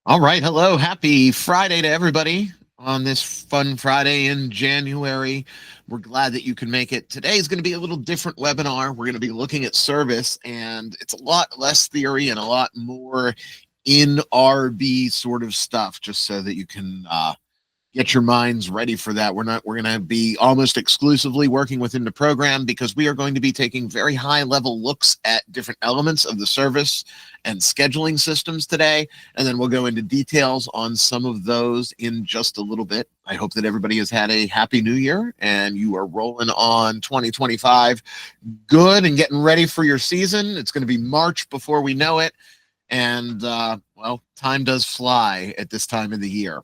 All right. Hello. Happy Friday to everybody on this fun Friday in January. We're glad that you can make it. Today is going to be a little different webinar. We're going to be looking at service, and it's a lot less theory and a lot more in RB sort of stuff, just so that you can get your minds ready for that. We're going to be almost exclusively working within the program because we are going to be taking very high level looks at different elements of the service and scheduling systems today. And then we'll go into details on some of those in just a little bit. I hope that everybody has had a happy new year and you are rolling on 2025 good and getting ready for your season. It's going to be March before we know it. And well, time does fly at this time of the year.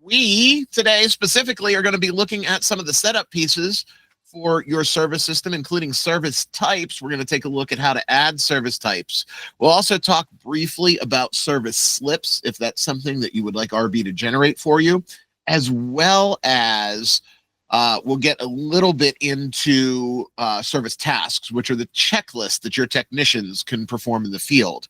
We today specifically are going to be looking at some of the setup pieces for your service system, including service types. We're going to take a look at how to add service types. We'll also talk briefly about service slips, if that's something that you would like RB to generate for you, as well as we'll get a little bit into service tasks, which are the checklists that your technicians can perform in the field.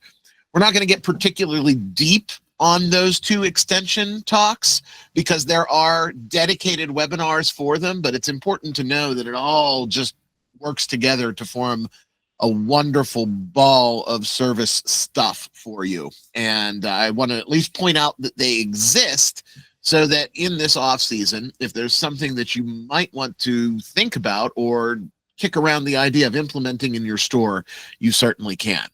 We're not going to get particularly deep on those two extension talks because there are dedicated webinars for them, but it's important to know that it all just works together to form a wonderful ball of service stuff for you. And I want to at least point out that they exist so that in this off season, if there's something that you might want to think about or kick around the idea of implementing in your store, you certainly can.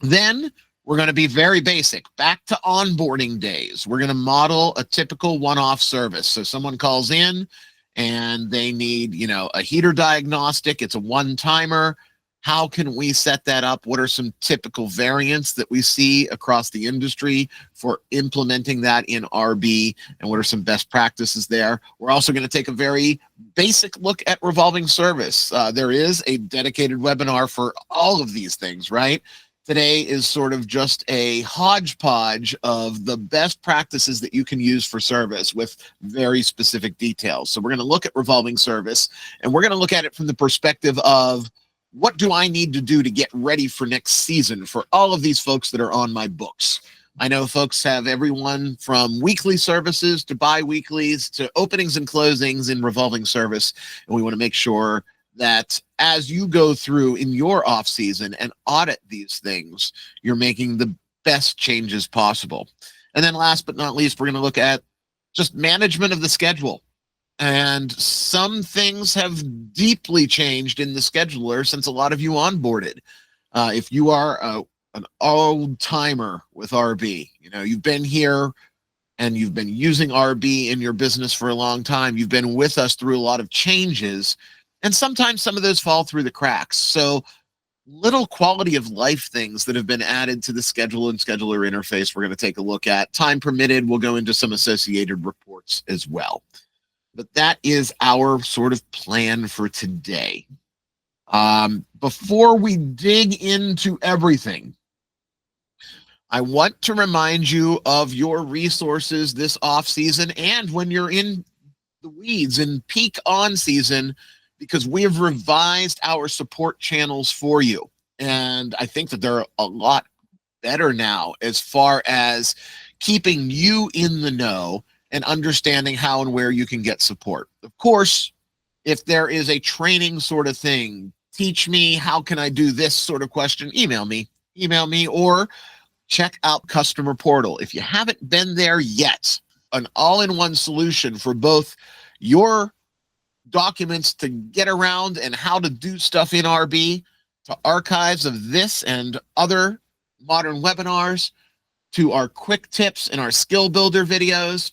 Then we're going to be very basic, back to onboarding days. We're going to model a typical one-off service. So someone calls in and they need, a heater diagnostic. It's a one-timer. How can we set that up? What are some typical variants that we see across the industry for implementing that in RB? And what are some best practices there? We're also going to take a very basic look at revolving service. There is a dedicated webinar for all of these things, right? Today is sort of just a hodgepodge of the best practices that you can use for service with very specific details. So we're going to look at revolving service, and we're going to look at it from the perspective of what do I need to do to get ready for next season for all of these folks that are on my books. I know folks have everyone from weekly services to bi-weeklies to openings and closings in revolving service, and we want to make sure that as you go through in your off season and audit these things, you're making the best changes possible. And then last but not least, we're going to look at just management of the schedule. And some things have deeply changed in the scheduler since a lot of you onboarded. If you are an old timer with RB, you've been here and you've been using RB in your business for a long time, you've been with us through a lot of changes. And sometimes some of those fall through the cracks. So little quality of life things that have been added to the schedule and scheduler interface we're going to take a look at. Time permitted, we'll go into some associated reports as well. But that is our sort of plan for today. Before we dig into everything, I want to remind you of your resources this off season and when you're in the weeds in peak on season, because we have revised our support channels for you. And I think that they're a lot better now as far as keeping you in the know and understanding how and where you can get support. Of course, if there is a training sort of thing, teach me, how can I do this sort of question, email me, or check out Customer Portal. If you haven't been there yet, an all-in-one solution for both your documents to get around and how to do stuff in RB, to archives of this and other modern webinars, to our quick tips and our skill builder videos,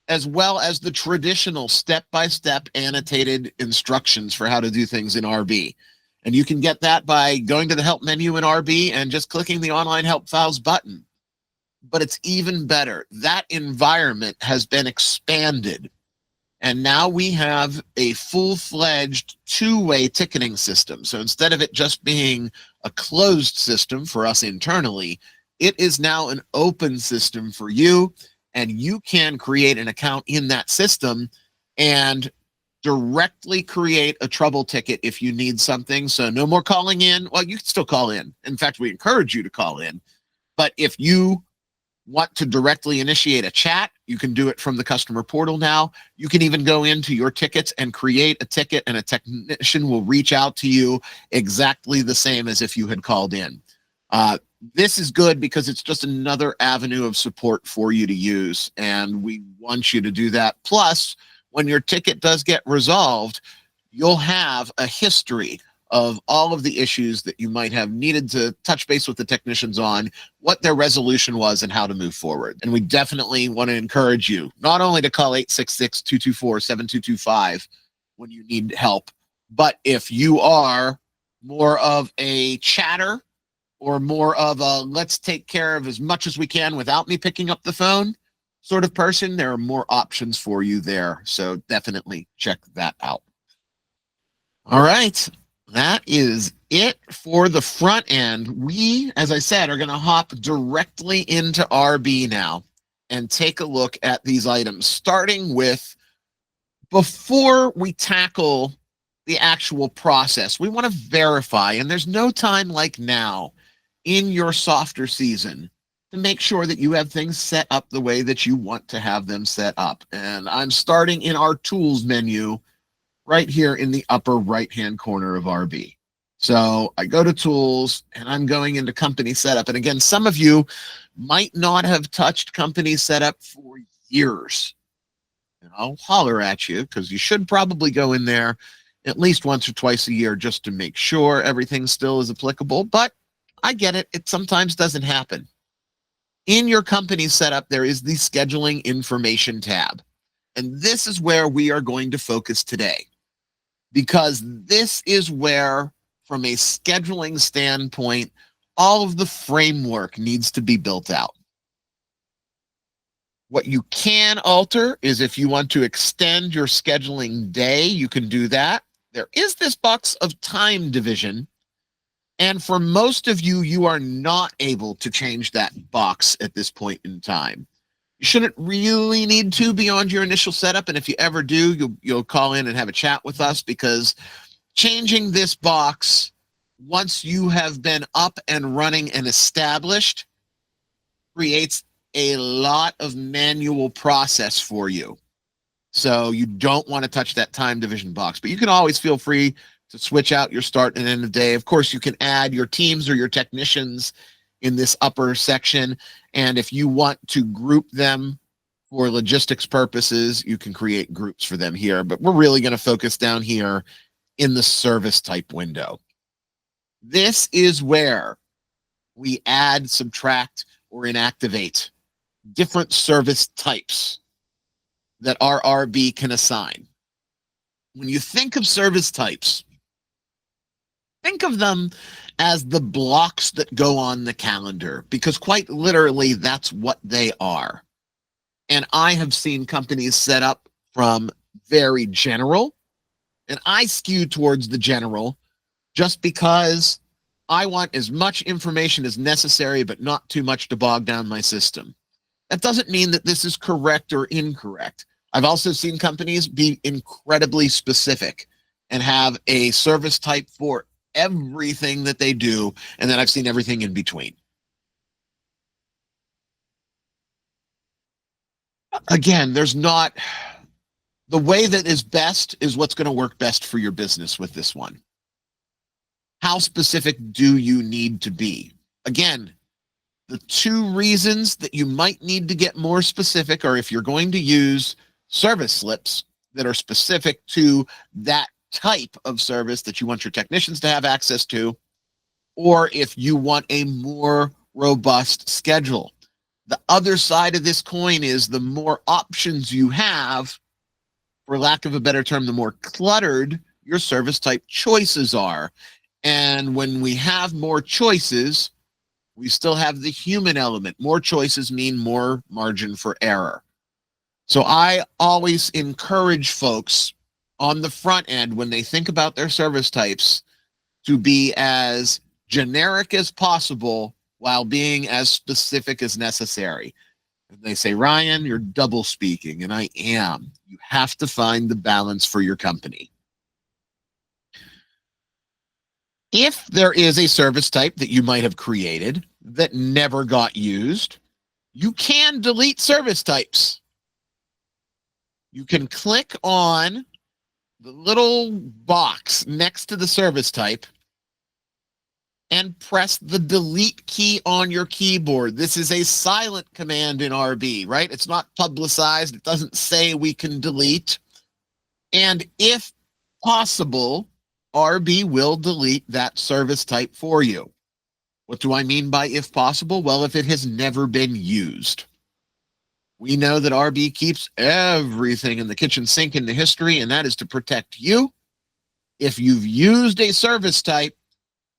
as well as the traditional step-by-step annotated instructions for how to do things in RB. And you can get that by going to the help menu in RB and just clicking the online help files button. But it's even better. That environment has been expanded. And now we have a full-fledged two-way ticketing system. So instead of it just being a closed system for us internally, it is now an open system for you, and you can create an account in that system and directly create a trouble ticket if you need something. So no more calling in. Well, you can still call in. In fact, we encourage you to call in. But if you want to directly initiate a chat, you can do it from the customer portal now. You can even go into your tickets and create a ticket, and a technician will reach out to you exactly the same as if you had called in. This is good because it's just another avenue of support for you to use, and we want you to do that. Plus, when your ticket does get resolved, you'll have a history of all of the issues that you might have needed to touch base with the technicians on, what their resolution was, and how to move forward. And we definitely want to encourage you not only to call 866-224-7225 when you need help, but if you are more of a chatter or more of a let's take care of as much as we can without me picking up the phone sort of person, there are more options for you there. So definitely check that out. All right. That is it for the front end. We, as I said, are going to hop directly into RB now and take a look at these items, starting with, before we tackle the actual process, we want to verify, and there's no time like now in your softer season to make sure that you have things set up the way that you want to have them set up. And I'm starting in our tools menu right here in the upper right-hand corner of RB. So I go to tools and I'm going into company setup. And again, some of you might not have touched company setup for years. And I'll holler at you because you should probably go in there at least once or twice a year just to make sure everything still is applicable. But I get it. It sometimes doesn't happen. In your company setup, there is the scheduling information tab. And this is where we are going to focus today, because this is where, from a scheduling standpoint, all of the framework needs to be built out. What you can alter is if you want to extend your scheduling day, you can do that. There is this box of time division. And for most of you, you are not able to change that box at this point in time. You shouldn't really need to beyond your initial setup. And if you ever do, you'll call in and have a chat with us, because changing this box once you have been up and running and established creates a lot of manual process for you. So you don't want to touch that time division box, but you can always feel free to switch out your start and end of day. Of course, you can add your teams or your technicians in this upper section. And if you want to group them for logistics purposes, you can create groups for them here. But we're really going to focus down here in the service type window. This is where we add, subtract, or inactivate different service types that our RB can assign. When you think of service types, think of them as the blocks that go on the calendar, because quite literally that's what they are. And I have seen companies set up from very general, and I skew towards the general just because I want as much information as necessary, but not too much to bog down my system. That doesn't mean that this is correct or incorrect. I've also seen companies be incredibly specific and have a service type for everything that they do, and then I've seen everything in between. Again, there's not, the way that is best is what's going to work best for your business with this one. How specific do you need to be? Again, the two reasons that you might need to get more specific are if you're going to use service slips that are specific to that type of service that you want your technicians to have access to, or if you want a more robust schedule. The other side of this coin is the more options you have, for lack of a better term, the more cluttered your service type choices are. And when we have more choices, we still have the human element. More choices mean more margin for error. So I always encourage folks on the front end, when they think about their service types, to be as generic as possible while being as specific as necessary. And they say, Ryan, you're double speaking, and I am. You have to find the balance for your company. If there is a service type that you might have created that never got used, You can delete service types. You can click on the little box next to the service type and press the delete key on your keyboard. This is a silent command in RB, right? It's not publicized. It doesn't say we can delete. And if possible, RB will delete that service type for you. What do I mean by if possible? Well, if it has never been used. We know that RB keeps everything in the kitchen sink in the history, and that is to protect you. If you've used a service type,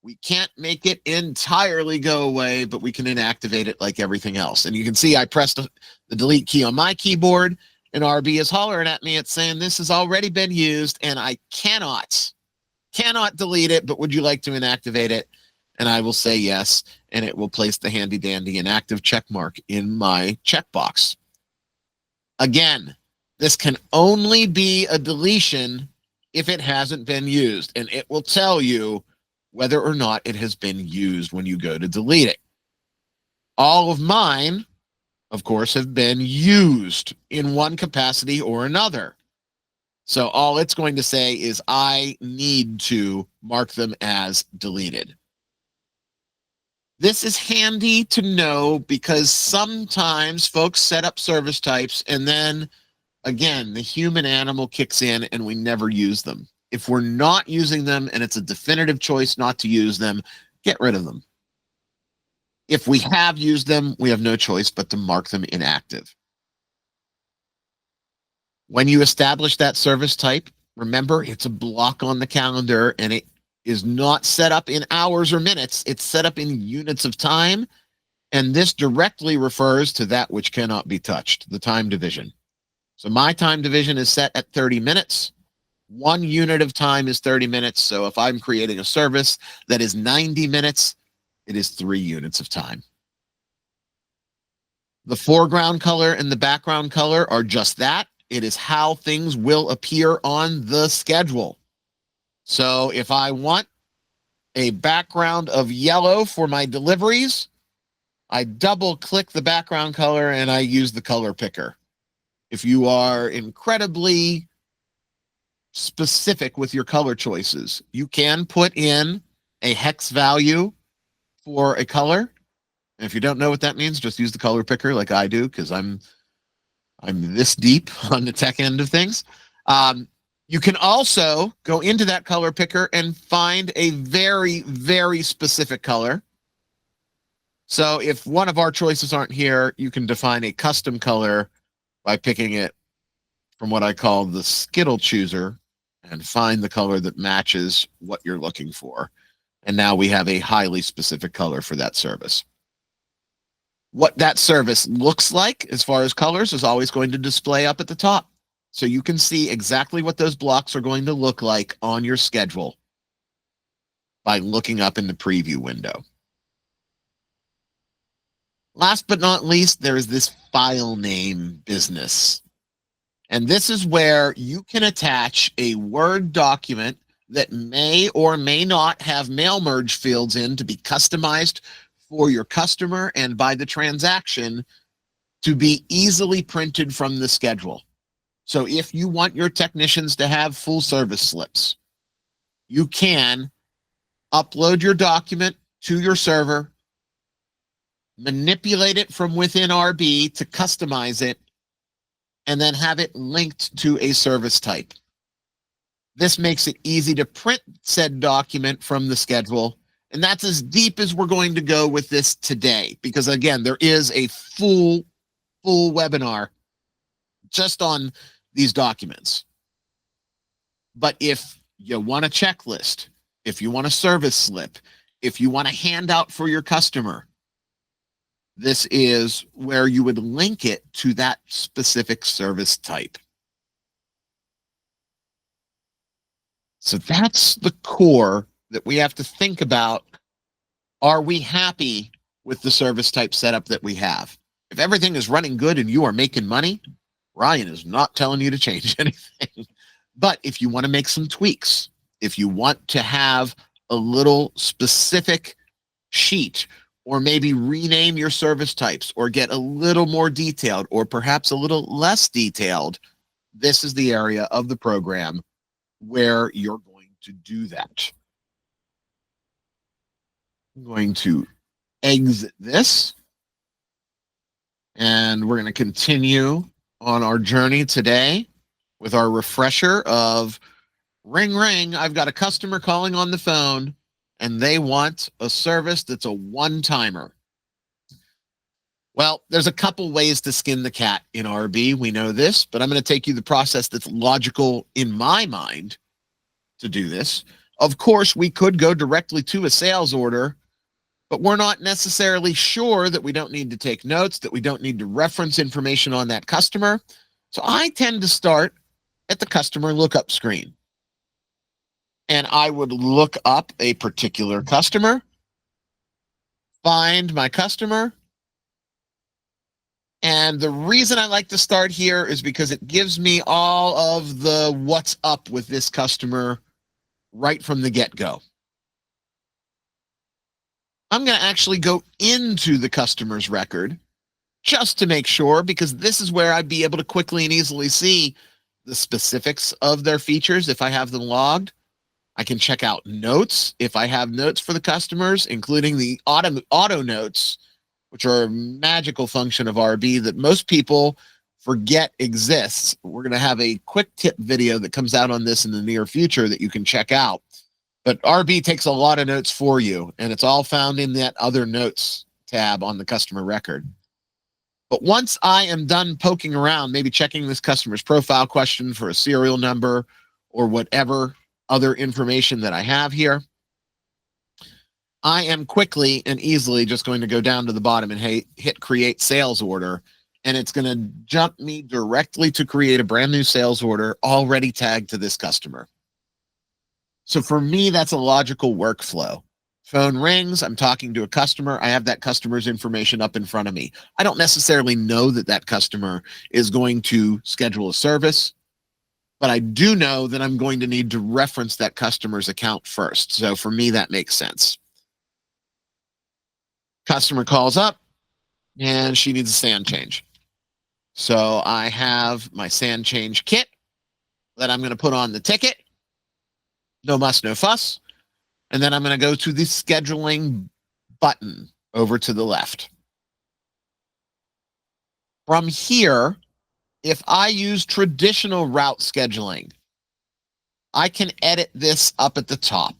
we can't make it entirely go away, but we can inactivate it like everything else. And you can see I pressed the delete key on my keyboard, and RB is hollering at me. It's saying this has already been used, and I cannot delete it, but would you like to inactivate it? And I will say yes, and it will place the handy dandy inactive check mark in my checkbox. Again, this can only be a deletion if it hasn't been used, and it will tell you whether or not it has been used when you go to delete it. All of mine, of course, have been used in one capacity or another. So all it's going to say is I need to mark them as deleted. This is handy to know because sometimes folks set up service types and then, again, the human animal kicks in and we never use them. If we're not using them and it's a definitive choice not to use them, get rid of them. If we have used them, we have no choice but to mark them inactive. When you establish that service type, remember it's a block on the calendar and it is not set up in hours or minutes. It's set up in units of time. And this directly refers to that which cannot be touched, the time division. So my time division is set at 30 minutes. 1 unit of time is 30 minutes. So if I'm creating a service that is 90 minutes, it is 3 units of time. The foreground color and the background color are just that. It is how things will appear on the schedule. So if I want a background of yellow for my deliveries, I double click the background color and I use the color picker. If you are incredibly specific with your color choices, you can put in a hex value for a color. And if you don't know what that means, just use the color picker like I do, because I'm this deep on the tech end of things. You can also go into that color picker and find a very, very specific color. So if one of our choices aren't here, you can define a custom color by picking it from what I call the Skittle chooser and find the color that matches what you're looking for. And now we have a highly specific color for that service. What that service looks like as far as colors is always going to display up at the top. So you can see exactly what those blocks are going to look like on your schedule by looking up in the preview window. Last but not least, there is this file name business. And this is where you can attach a Word document that may or may not have mail merge fields in to be customized for your customer and by the transaction to be easily printed from the schedule. So if you want your technicians to have full service slips, you can upload your document to your server, manipulate it from within RB to customize it, and then have it linked to a service type. This makes it easy to print said document from the schedule. And that's as deep as we're going to go with this today, because again, there is a full webinar just on these documents. But if you want a checklist, if you want a service slip, if you want a handout for your customer, this is where you would link it to that specific service type. So that's the core that we have to think about. Are we happy with the service type setup that we have? If everything is running good and you are making money, Ryan is not telling you to change anything. But if you want to make some tweaks, if you want to have a little specific sheet or maybe rename your service types or get a little more detailed or perhaps a little less detailed, this is the area of the program where you're going to do that. I'm going to exit this, and we're going to continue on our journey today with our refresher of ring, ring. I've got a customer calling on the phone, and they want a service that's a one-timer. Well, there's a couple ways to skin the cat in RB. We know this, but I'm going to take you the process that's logical in my mind to do this. Of course, we could go directly to a sales order, but we're not necessarily sure that we don't need to take notes, that we don't need to reference information on that customer. So I tend to start at the customer lookup screen. And I would look up a particular customer, find my customer. And the reason I like to start here is because it gives me all of the what's up with this customer right from the get-go. I'm going to actually go into the customer's record just to make sure, because this is where I'd be able to quickly and easily see the specifics of their features if I have them logged. I can check out notes if I have notes for the customers, including the auto notes, which are a magical function of RB that most people forget exists. We're going to have a quick tip video that comes out on this in the near future that you can check out. But RB takes a lot of notes for you, and it's all found in that other notes tab on the customer record. But once I am done poking around, maybe checking this customer's profile question for a serial number or whatever other information that I have here, I am quickly and easily just going to go down to the bottom and hit create sales order, and it's going to jump me directly to create a brand new sales order already tagged to this customer. So for me, that's a logical workflow. Phone rings, I'm talking to a customer, I have that customer's information up in front of me. I don't necessarily know that that customer is going to schedule a service, but I do know that I'm going to need to reference that customer's account first. So for me, that makes sense. Customer calls up and she needs a sand change. So I have my sand change kit that I'm going to put on the ticket. No muss, no fuss. And then I'm going to go to the scheduling button over to the left. From here, if I use traditional route scheduling, I can edit this up at the top.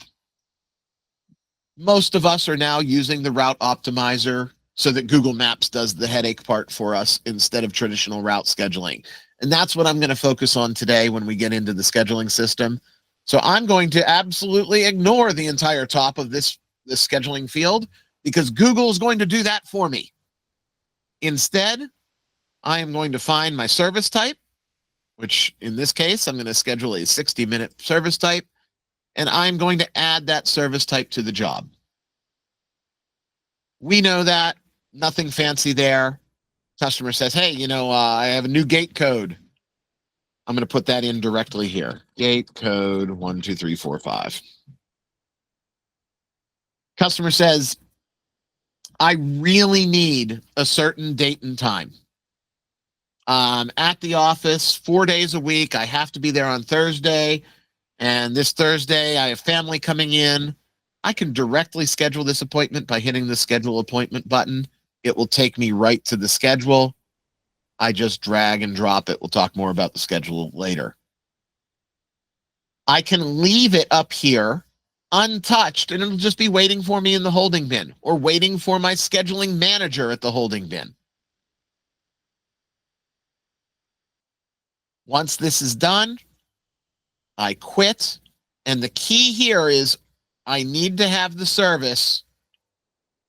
Most of us are now using the route optimizer so that Google Maps does the headache part for us instead of traditional route scheduling. And that's what I'm going to focus on today when we get into the scheduling system. So I'm going to absolutely ignore the entire top of this scheduling field because Google is going to do that for me. Instead, I am going to find my service type, which in this case, I'm going to schedule a 60-minute service type, and I'm going to add that service type to the job. We know that, nothing fancy there. Customer says, hey, I have a new gate code. I'm going to put that in directly here. Gate code 12345. Customer says, I really need a certain date and time. At the office 4 days a week. I have to be there on Thursday. And this Thursday, I have family coming in. I can directly schedule this appointment by hitting the schedule appointment button. It will take me right to the schedule. I just drag and drop it. We'll talk more about the schedule later. I can leave it up here untouched, and it'll just be waiting for me in the holding bin or waiting for my scheduling manager at the holding bin. Once this is done, I quit. And the key here is I need to have the service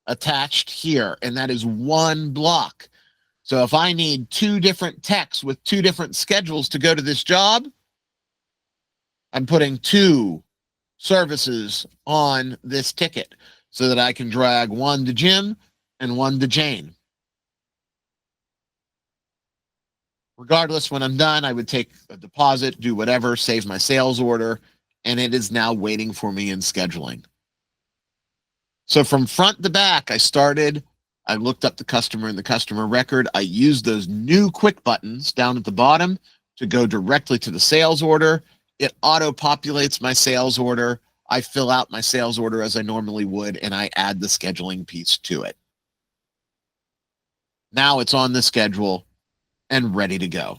attached here, and that is one block. So if I need 2 different techs with 2 different schedules to go to this job, I'm putting 2 services on this ticket so that I can drag one to Jim and one to Jane. Regardless, when I'm done, I would take a deposit, do whatever, save my sales order, and it is now waiting for me in scheduling. So from front to back, I looked up the customer in the customer record. I used those new quick buttons down at the bottom to go directly to the sales order. It auto-populates my sales order. I fill out my sales order as I normally would, and I add the scheduling piece to it. Now it's on the schedule and ready to go.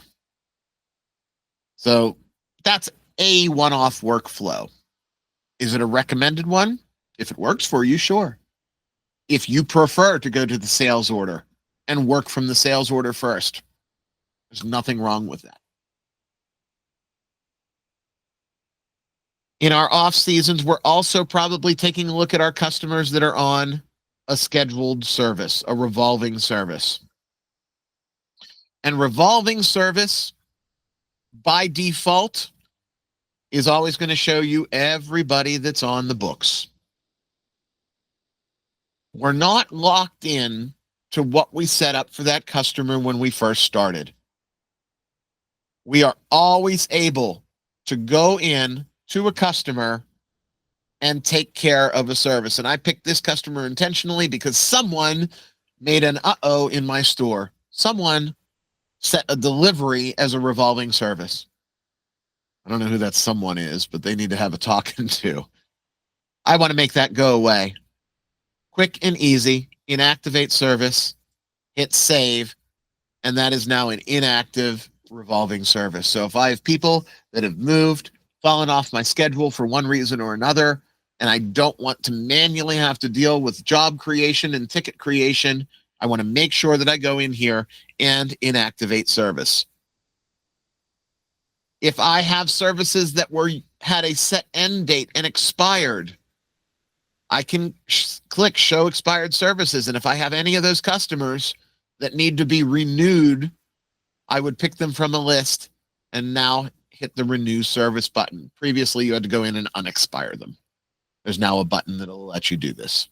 So that's a one-off workflow. Is it a recommended one? If it works for you, sure. If you prefer to go to the sales order and work from the sales order first, there's nothing wrong with that. In our off seasons, we're also probably taking a look at our customers that are on a scheduled service, a revolving service. And revolving service, by default, is always going to show you everybody that's on the books. We're not locked in to what we set up for that customer when we first started. We are always able to go in to a customer and take care of a service. And I picked this customer intentionally because someone made an uh-oh in my store. Someone set a delivery as a revolving service. I don't know who that someone is, but they need to have a talking to. I want to make that go away. Quick and easy, inactivate service, hit save, and that is now an inactive revolving service. So if I have people that have moved, fallen off my schedule for one reason or another, and I don't want to manually have to deal with job creation and ticket creation, I want to make sure that I go in here and inactivate service. If I have services that had a set end date and expired, I can click show expired services. And if I have any of those customers that need to be renewed, I would pick them from a list and now hit the renew service button. Previously, you had to go in and unexpire them. There's now a button that'll let you do this.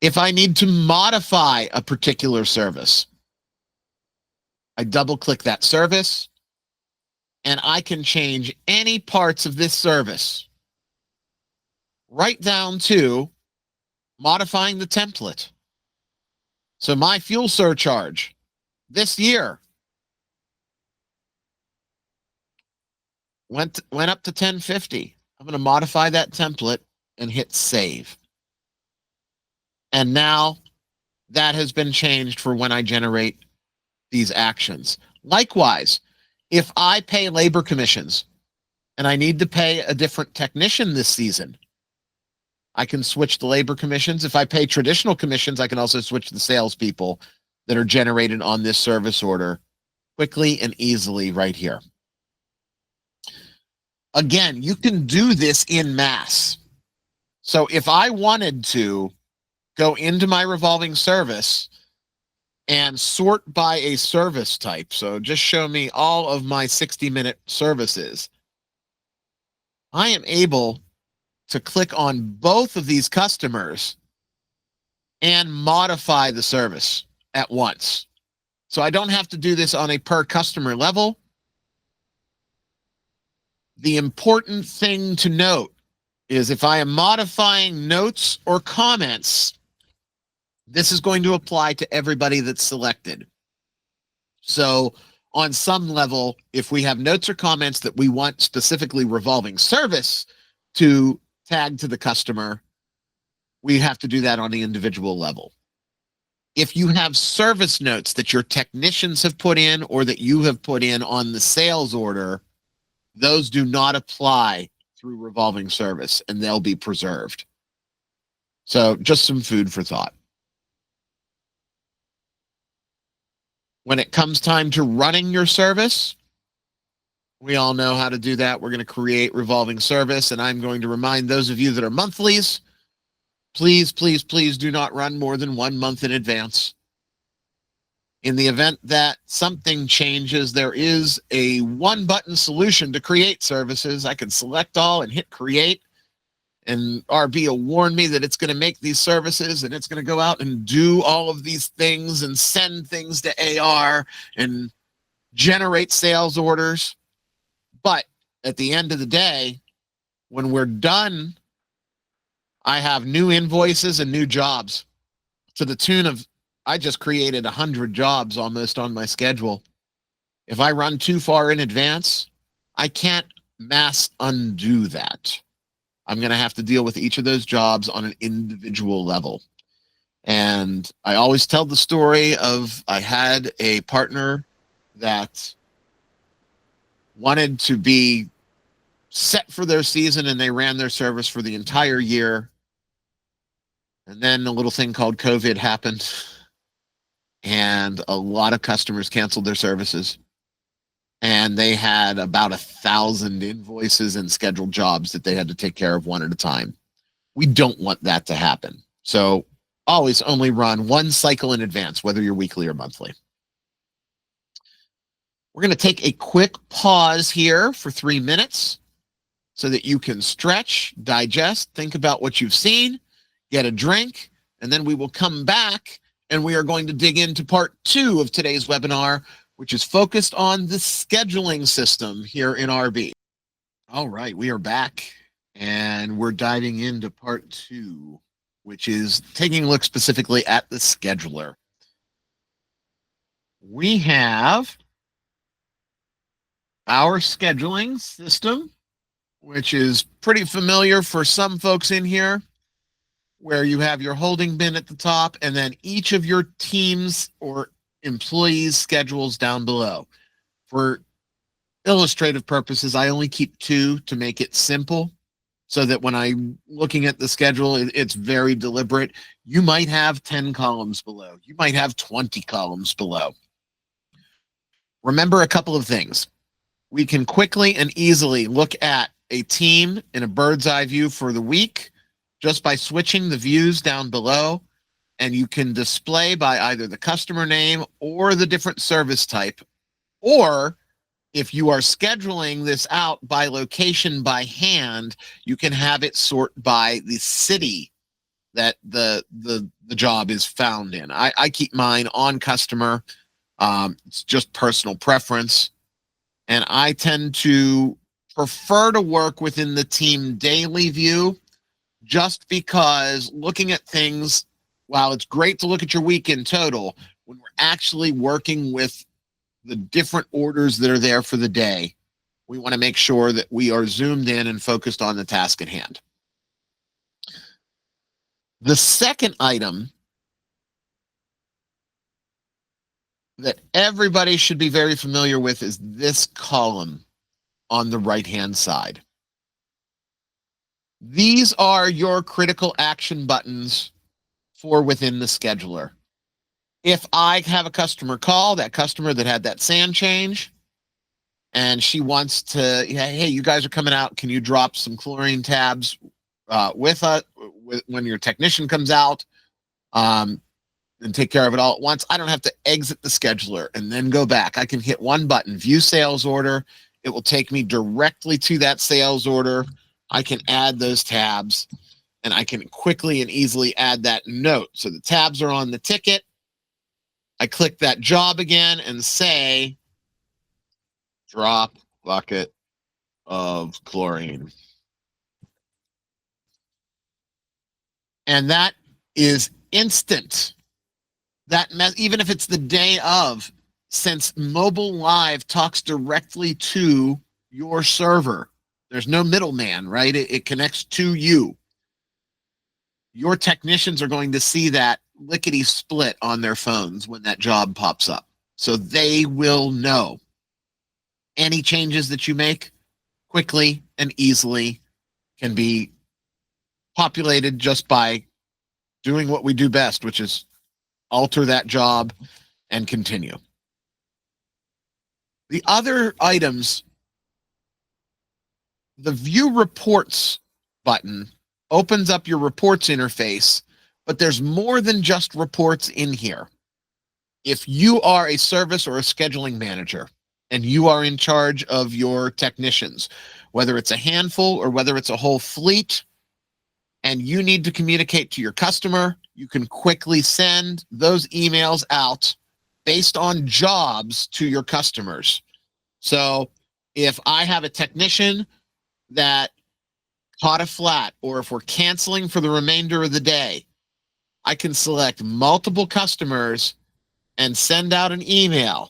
If I need to modify a particular service, I double click that service and I can change any parts of this service right down to modifying the template. So my fuel surcharge this year went up to $10.50. I'm going to modify that template and hit save. And now that has been changed for when I generate these actions. Likewise, if I pay labor commissions and I need to pay a different technician this season, I can switch the labor commissions. If I pay traditional commissions, I can also switch the salespeople that are generated on this service order quickly and easily right here. Again, you can do this in mass. So if I wanted to go into my revolving service and sort by a service type, so just show me all of my 60-minute services, I am able to click on both of these customers and modify the service at once. So I don't have to do this on a per customer level. The important thing to note is if I am modifying notes or comments, this is going to apply to everybody that's selected. So on some level, if we have notes or comments that we want specifically revolving service to tag to the customer, we have to do that on the individual level. If you have service notes that your technicians have put in or that you have put in on the sales order, those do not apply through revolving service and they'll be preserved. So just some food for thought. When it comes time to running your service, we all know how to do that. We're going to create revolving service, and I'm going to remind those of you that are monthlies, please, please, please do not run more than 1 month in advance. In the event that something changes, there is a one-button solution to create services. I can select all and hit create, and RB will warn me that it's going to make these services, and it's going to go out and do all of these things and send things to AR and generate sales orders. But at the end of the day, when we're done I have new invoices and new jobs to the tune of, I just created 100 jobs almost on my schedule. If I run too far in advance, I can't mass undo that. I'm going to have to deal with each of those jobs on an individual level. And I always tell the story of, I had a partner that wanted to be set for their season, and they ran their service for the entire year. And then a little thing called COVID happened, and a lot of customers canceled their services. And they had about 1,000 invoices and scheduled jobs that they had to take care of one at a time. We don't want that to happen. So always only run one cycle in advance, whether you're weekly or monthly. We're going to take a quick pause here for 3 minutes so that you can stretch, digest, think about what you've seen, get a drink, and then we will come back and we are going to dig into part 2 of today's webinar, which is focused on the scheduling system here in RB. All right, we are back and we're diving into part 2, which is taking a look specifically at the scheduler. We have our scheduling system, which is pretty familiar for some folks in here, where you have your holding bin at the top and then each of your teams or employees' schedules down below. For illustrative purposes, I only keep 2 to make it simple, so that when I'm looking at the schedule, it's very deliberate. You might have 10 columns below. You might have 20 columns below. Remember a couple of things. We can quickly and easily look at a team in a bird's eye view for the week just by switching the views down below, and you can display by either the customer name or the different service type, or if you are scheduling this out by location by hand, you can have it sort by the city that the job is found in. I keep mine on customer. It's just personal preference. And I tend to prefer to work within the team daily view, just because looking at things, while it's great to look at your week in total, when we're actually working with the different orders that are there for the day, we want to make sure that we are zoomed in and focused on the task at hand. The second item that everybody should be very familiar with is this column on the right-hand side. These are your critical action buttons for within the scheduler. If I have a customer call, that customer that had that sand change, and she wants to, hey, you guys are coming out, can you drop some chlorine tabs with us when your technician comes out, and take care of it all at once? I don't have to exit the scheduler and then go back. I can hit one button, view sales order. It will take me directly to that sales order. I can add those tabs, and I can quickly and easily add that note. So the tabs are on the ticket. I click that job again and say, drop bucket of chlorine. And that is instant. That even if it's the day of, since Mobile Live talks directly to your server, there's no middleman, right? It connects to you. Your technicians are going to see that lickety split on their phones when that job pops up. So they will know. Any changes that you make quickly and easily can be populated just by doing what we do best, which is alter that job and continue. The other items, the view reports button opens up your reports interface, but there's more than just reports in here. If you are a service or a scheduling manager and you are in charge of your technicians, whether it's a handful or whether it's a whole fleet, and you need to communicate to your customer, you can quickly send those emails out based on jobs to your customers. So if I have a technician that caught a flat, or if we're canceling for the remainder of the day, I can select multiple customers and send out an email.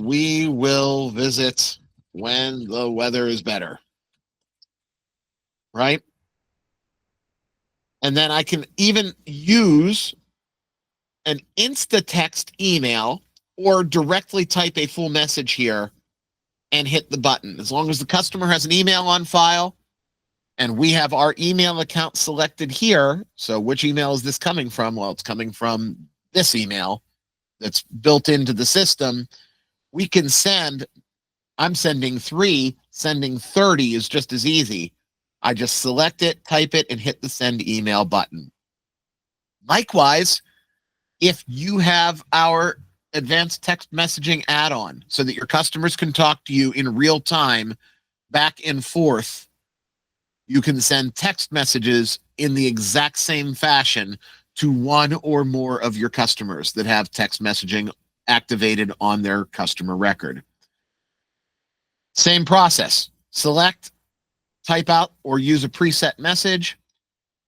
We will visit when the weather is better. Right? And then I can even use an Insta-text email or directly type a full message here and hit the button. As long as the customer has an email on file and we have our email account selected here. So which email is this coming from? Well, it's coming from this email that's built into the system. We can send, I'm sending 3, sending 30 is just as easy. I just select it, type it, and hit the send email button. Likewise, if you have our advanced text messaging add-on so that your customers can talk to you in real time, back and forth, you can send text messages in the exact same fashion to one or more of your customers that have text messaging activated on their customer record. Same process. Select, type out, or use a preset message,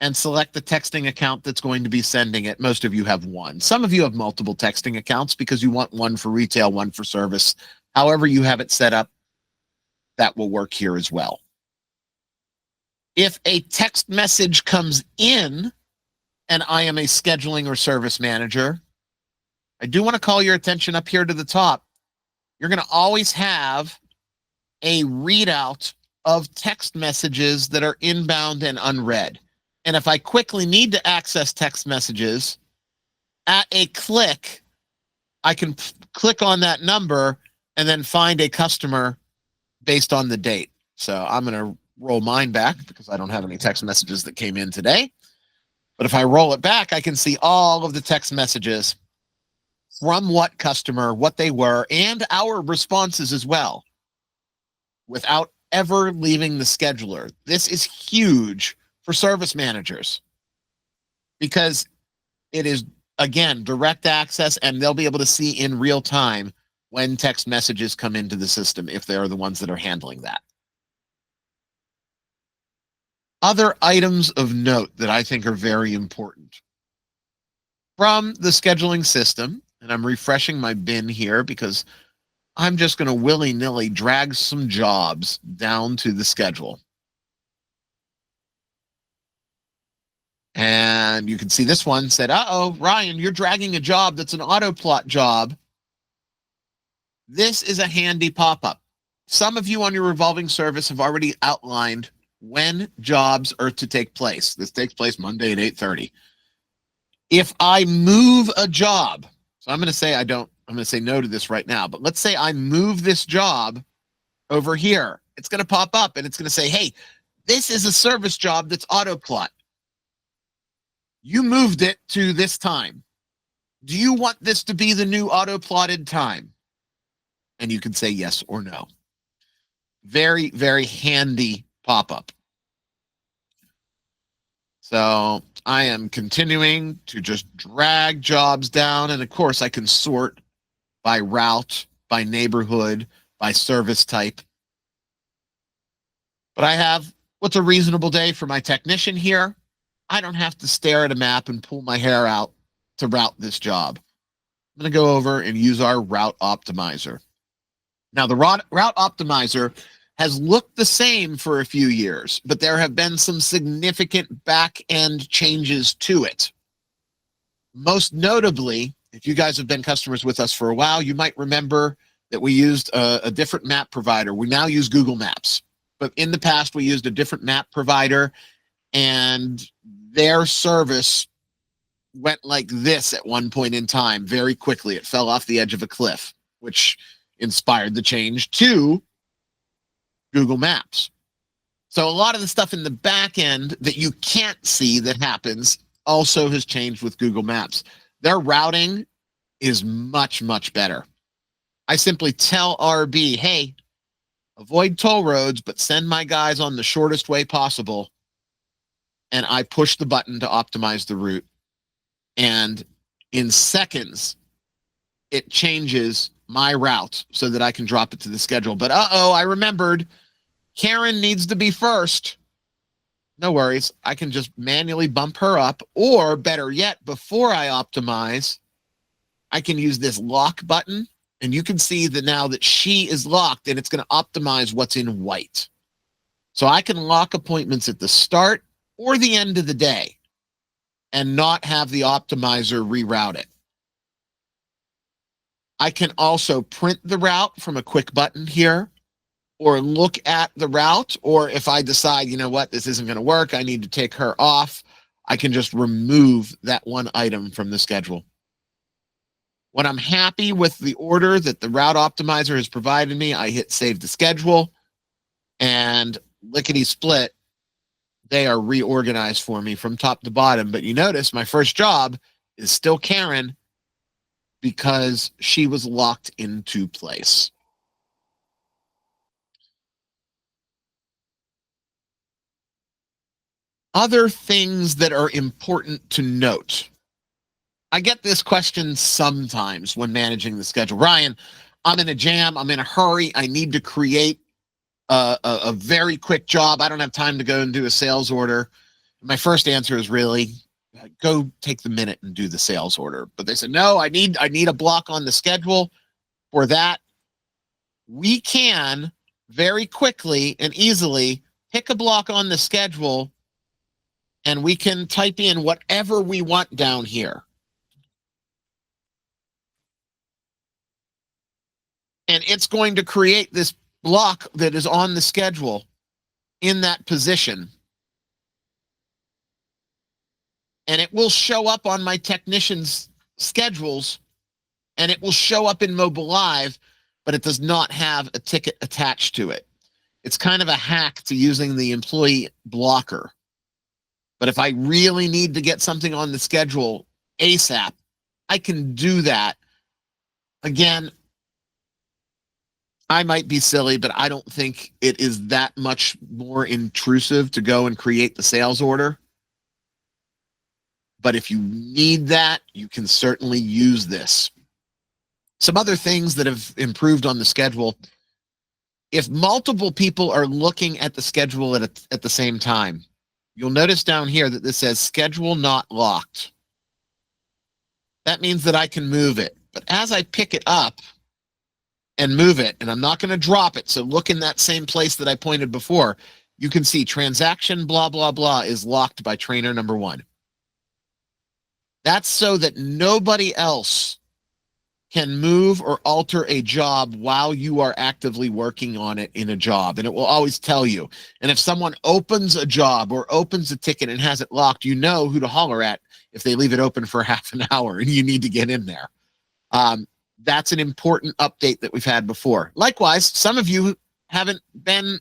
and select the texting account that's going to be sending it. Most of you have one. Some of you have multiple texting accounts because you want one for retail, one for service. However you have it set up, that will work here as well. If a text message comes in and I am a scheduling or service manager, I do want to call your attention up here to the top. You're going to always have a readout of text messages that are inbound and unread. And if I quickly need to access text messages, at a click, I can click on that number and then find a customer based on the date. So I'm going to roll mine back because I don't have any text messages that came in today. But if I roll it back, I can see all of the text messages from what customer, what they were, and our responses as well, without ever leaving the scheduler. This is huge for service managers because it is, again, direct access, and they'll be able to see in real time when text messages come into the system if they're the ones that are handling that. Other items of note that I think are very important from the scheduling system, and I'm refreshing my bin here because I'm just going to willy-nilly drag some jobs down to the schedule. And you can see this one said, uh-oh, Ryan, you're dragging a job that's an auto plot job. This is a handy pop-up. Some of you on your revolving service have already outlined when jobs are to take place. This takes place Monday at 8:30. If I move a job, so I'm going to say I'm going to say no to this right now, but let's say I move this job over here. It's going to pop up and it's going to say, hey, this is a service job that's auto plot. You moved it to this time. Do you want this to be the new auto plotted time? And you can say yes or no. Very, very handy pop-up. So I am continuing to just drag jobs down. And of course, I can sort by route, by neighborhood, by service type. But I have what's a reasonable day for my technician here. I don't have to stare at a map and pull my hair out to route this job. I'm going to go over and use our route optimizer. Now, the route optimizer has looked the same for a few years, but there have been some significant back-end changes to it. Most notably, if you guys have been customers with us for a while, you might remember that we used a different map provider. We now use Google Maps, but in the past, we used a different map provider, and their service went like this at one point in time very quickly. It fell off the edge of a cliff, which inspired the change to Google Maps. So a lot of the stuff in the back end that you can't see that happens also has changed with Google Maps. Their routing is much, much better. I simply tell RB, hey, avoid toll roads, but send my guys on the shortest way possible. And I push the button to optimize the route. And in seconds, it changes my route so that I can drop it to the schedule. But I remembered Karen needs to be first. No worries. I can just manually bump her up, or better yet, before I optimize, I can use this lock button, and you can see that now that she is locked, and it's going to optimize what's in white. So I can lock appointments at the start or the end of the day and not have the optimizer reroute it. I can also print the route from a quick button here, or look at the route, or if I decide, you know what, this isn't going to work, I need to take her off, I can just remove that one item from the schedule. When I'm happy with the order that the route optimizer has provided me, I hit save the schedule, and lickety split, they are reorganized for me from top to bottom. But you notice my first job is still Karen because she was locked into place. Other things that are important to note. I get this question sometimes when managing the schedule. Ryan, I'm in a jam. I'm in a hurry. I need to create a very quick job. I don't have time to go and do a sales order. My first answer is really go take the minute and do the sales order. But they said, no, I need a block on the schedule for that. We can very quickly and easily pick a block on the schedule, and we can type in whatever we want down here. And it's going to create this block that is on the schedule in that position. And it will show up on my technicians' schedules, and it will show up in Mobile Live, but it does not have a ticket attached to it. It's kind of a hack to using the employee blocker. But if I really need to get something on the schedule ASAP, I can do that. Again, I might be silly, but I don't think it is that much more intrusive to go and create the sales order. But if you need that, you can certainly use this. Some other things that have improved on the schedule. If multiple people are looking at the schedule at the same time, you'll notice down here that this says schedule not locked. That means that I can move it. But as I pick it up and move it, and I'm not going to drop it, so look in that same place that I pointed before, you can see transaction blah, blah, blah is locked by trainer number 1. That's so that nobody else can move or alter a job while you are actively working on it in a job. And it will always tell you. And if someone opens a job or opens a ticket and has it locked, you know who to holler at if they leave it open for half an hour and you need to get in there. That's an important update that we've had before. Likewise, some of you haven't been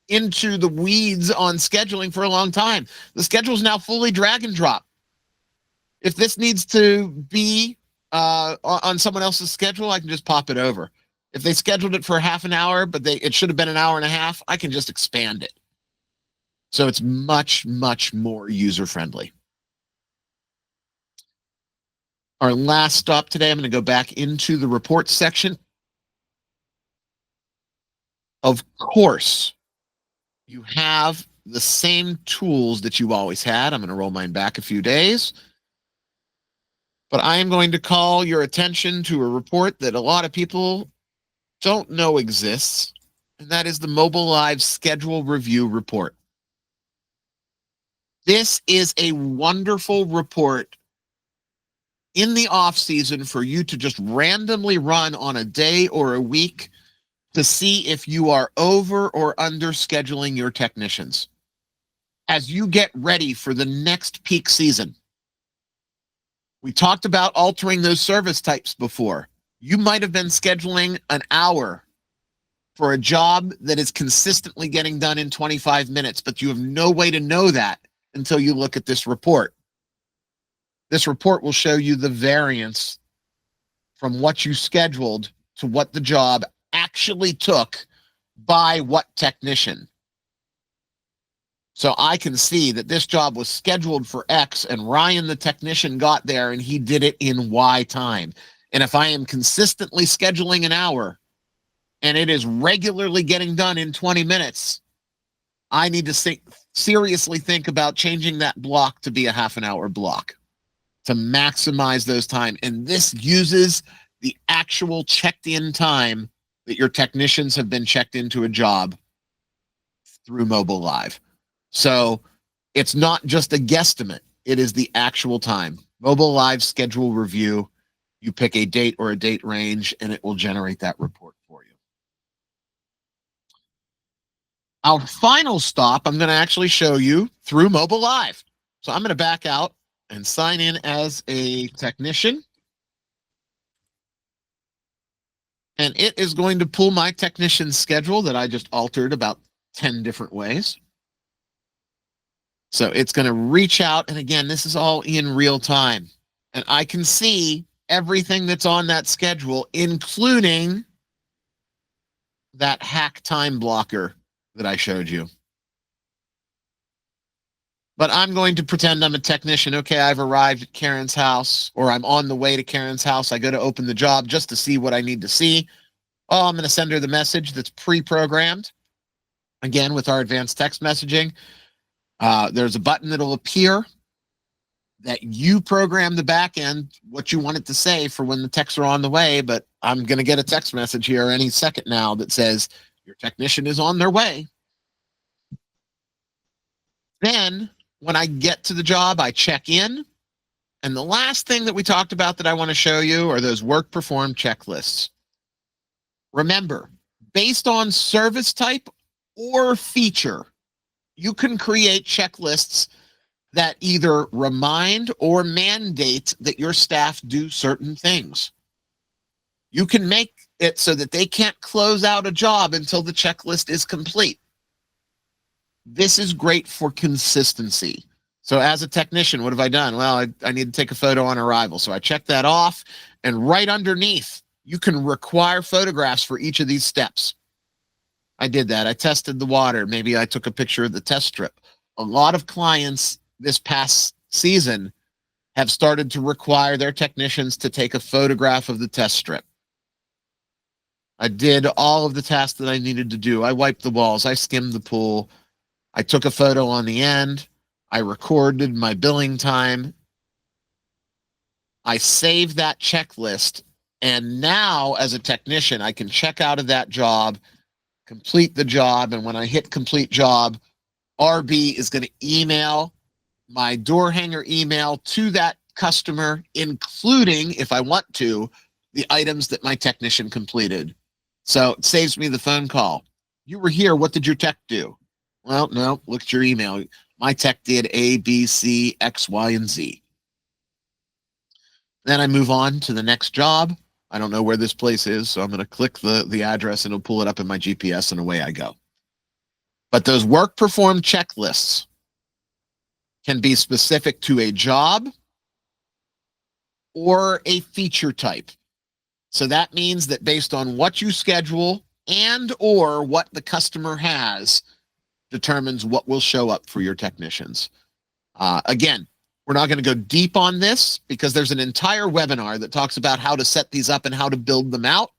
into the weeds on scheduling for a long time. The schedule is now fully drag and drop. If this needs to be on someone else's schedule, I can just pop it over. If they scheduled it for half an hour, but it should have been an hour and a half, I can just expand it. So it's much, much more user-friendly. Our last stop today, I'm going to go back into the reports section. Of course, you have the same tools that you always had. I'm going to roll mine back a few days. But I am going to call your attention to a report that a lot of people don't know exists, and that is the Mobile Live Schedule Review Report. This is a wonderful report in the off season for you to just randomly run on a day or a week to see if you are over or under scheduling your technicians as you get ready for the next peak season. We talked about altering those service types before. You might have been scheduling an hour for a job that is consistently getting done in 25 minutes, but you have no way to know that until you look at this report. This report will show you the variance from what you scheduled to what the job actually took by what technician. So I can see that this job was scheduled for X, and Ryan, the technician, got there and he did it in Y time. And if I am consistently scheduling an hour and it is regularly getting done in 20 minutes, I need to seriously think about changing that block to be a half an hour block to maximize those time. And this uses the actual checked in time that your technicians have been checked into a job through Mobile Live. So it's not just a guesstimate. It is the actual time. Mobile Live schedule review. You pick a date or a date range, and it will generate that report for you. Our final stop, I'm going to actually show you through Mobile Live. So I'm going to back out and sign in as a technician. And it is going to pull my technician schedule that I just altered about 10 different ways. So it's going to reach out. And again, this is all in real time. And I can see everything that's on that schedule, including that hack time blocker that I showed you. But I'm going to pretend I'm a technician. Okay, I've arrived at Karen's house, or I'm on the way to Karen's house. I go to open the job just to see what I need to see. Oh, I'm going to send her the message that's pre-programmed. Again, with our advanced text messaging, there's a button that'll appear that you program the back end, what you want it to say for when the texts are on the way. But I'm going to get a text message here any second now that says your technician is on their way. Then when I get to the job, I check in. And the last thing that we talked about that I want to show you are those work performed checklists. Remember, based on service type or feature, you can create checklists that either remind or mandate that your staff do certain things. You can make it so that they can't close out a job until the checklist is complete. This is great for consistency. So as a technician, what have I done? Well, I need to take a photo on arrival. So I check that off, and right underneath, you can require photographs for each of these steps. I did that. I tested the water. Maybe I took a picture of the test strip. A lot of clients this past season have started to require their technicians to take a photograph of the test strip. I did all of the tasks that I needed to do. I wiped the walls. I skimmed the pool. I took a photo on the end. I recorded my billing time. I saved that checklist. And now, as a technician, I can check out of that job, complete the job. And when I hit complete job, RB is going to email my door hanger email to that customer, including, if I want to, the items that my technician completed. So it saves me the phone call. You were here. What did your tech do? Well, no, look at your email. My tech did A, B, C, X, Y, and Z. Then I move on to the next job. I don't know where this place is, so I'm going to click the address and it'll pull it up in my GPS, and away I go. But those work performed checklists can be specific to a job or a feature type. So that means that based on what you schedule and or what the customer has determines what will show up for your technicians. Again, we're not going to go deep on this because there's an entire webinar that talks about how to set these up and how to build them out.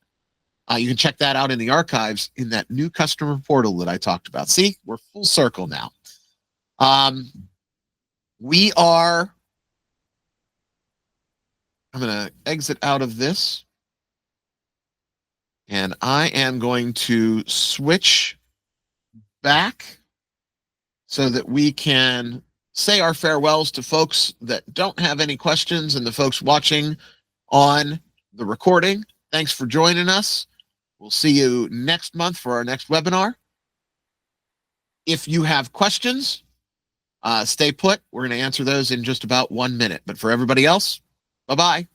You can check that out in the archives in that new customer portal that I talked about. See, we're full circle now. I'm going to exit out of this. And I am going to switch back so that we can say our farewells to folks that don't have any questions and the folks watching on the recording. Thanks for joining us. We'll see you next month for our next webinar. If you have questions, stay put. We're going to answer those in just about 1 minute. But for everybody else, bye-bye.